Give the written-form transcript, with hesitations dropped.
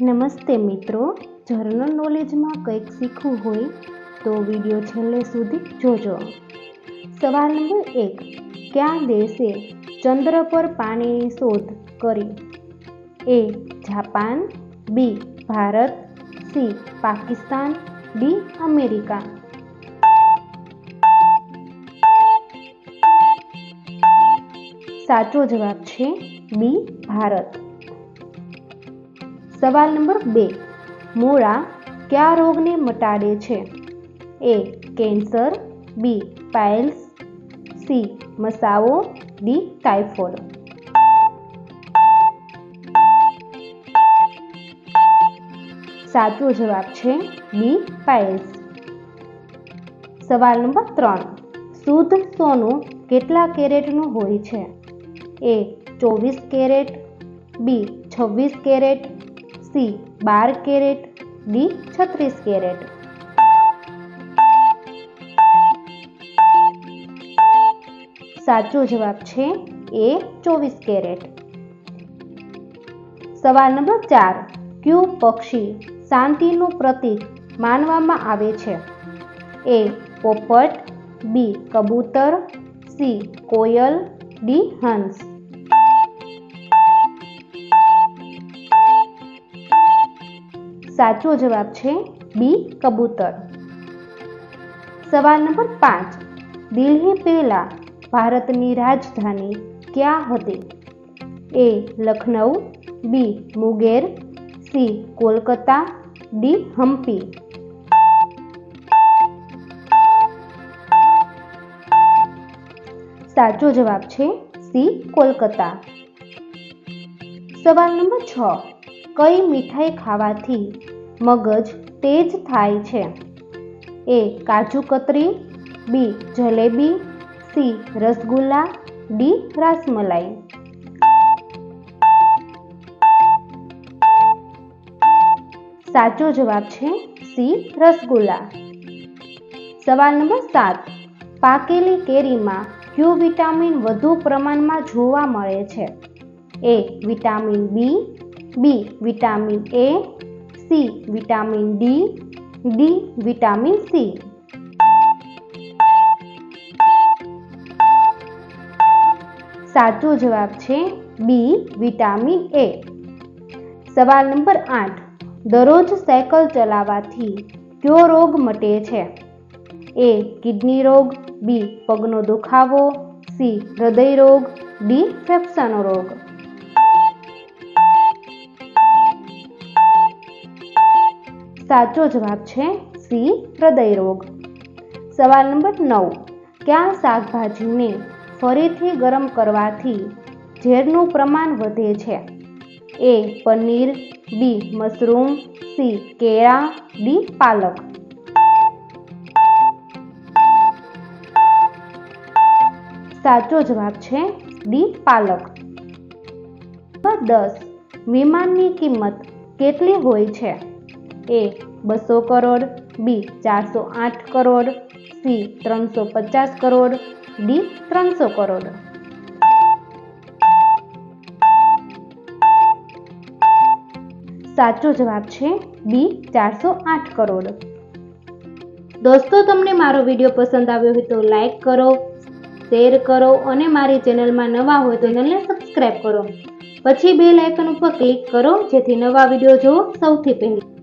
નમસ્તે મિત્રો, જર્નલ નોલેજમાં કંઈક શીખવું હોય તો વિડીયો છેલ્લે સુધી જોજો। સવાલ નંબર 1, કયા દેશે ચંદ્ર પર પાણીની શોધ કરી? A Japan, B Bharat, C Pakistan, D America. સાચો જવાબ છે બી ભારત। સવાલ નંબર 2, મૂળા કયા રોગને મટાડે છે? એ કેન્સર, બી પાઇલ્સ, સી મસાવો, ડી ટાઇફોઇડ। સાચો જવાબ છે બી પાઇલ્સ। સવાલ નંબર 3, શુદ્ધ સોનું કેટલા કેરેટનું હોય છે? A 24 carat, B 26 carat, C 12 carat, D 36 carat. સાચો જવાબ છે એ 24 કેરેટ। સવાલ નંબર 4, કયું પક્ષી શાંતિનું પ્રતીક માનવામાં આવે છે? એ પોપટ, બી કબૂતર, સી કોયલ, ડી હંસ। સાચો જવાબ છે બી કબૂતર। સવાલ નંબર 5, દિલ્હી પહેલા ભારતની રાજધાની ક્યાં હતી? એ લખનઉ, બી મુંગેર, સી કોલકાતા, ડી હમ્પી। સાચો જવાબ છે સી કોલકાતા। સવાલ નંબર 6, કઈ મીઠાઈ ખાવાથી મગજ તેજ થાય છે? એ કાજુ કતરી, બી જલેબી, સી રસગુલ્લા, ડી રસમલાઈ। સાચો જવાબ છે સી રસગુલ્લા। સવાલ નંબર 7, પાકેલી કેરીમાં કયું વિટામિન વધુ પ્રમાણમાં જોવા મળે છે? A vitamin B, B vitamin A, C vitamin D, D vitamin C. સાચો જવાબ છે બી વિટામિન એ। સવાલ નંબર 8, દરરોજ સાયકલ ચલાવવાથી કયો રોગ મટે છે? એ કિડની રોગ, બી પગનો દુખાવો, સી હૃદય રોગ, ડી ફેફસાનો રોગ। સાચો જવાબ છે સી હૃદય રોગ। સવાલ નંબર 9, કયા શાકભાજીને ફરીથી ગરમ કરવાથી ઝેરનું પ્રમાણ વધે છે? એ પનીર, બી મશરૂમ, સી કેળા, ડી પાલક। સાચો જવાબ છે ડી પાલક। 10, વિમાનની કિંમત કેટલી હોય છે? એ 200 કરોડ, બી 408 કરોડ, સી 350 કરોડ, ડી 300 કરોડ। સાચો જવાબ છે બી 408 કરોડ। દોસ્તો, તમને મારો વિડીયો પસંદ આવ્યો હોય તો લાઈક કરો, શેર કરો અને મારી ચેનલમાં નવા હોય તો ચેનલને સબસ્ક્રાઈબ કરો। પછી બેલ આઇકન ઉપર ક્લિક કરો જેથી નવા વિડીયો જોવો સૌથી પહેલા।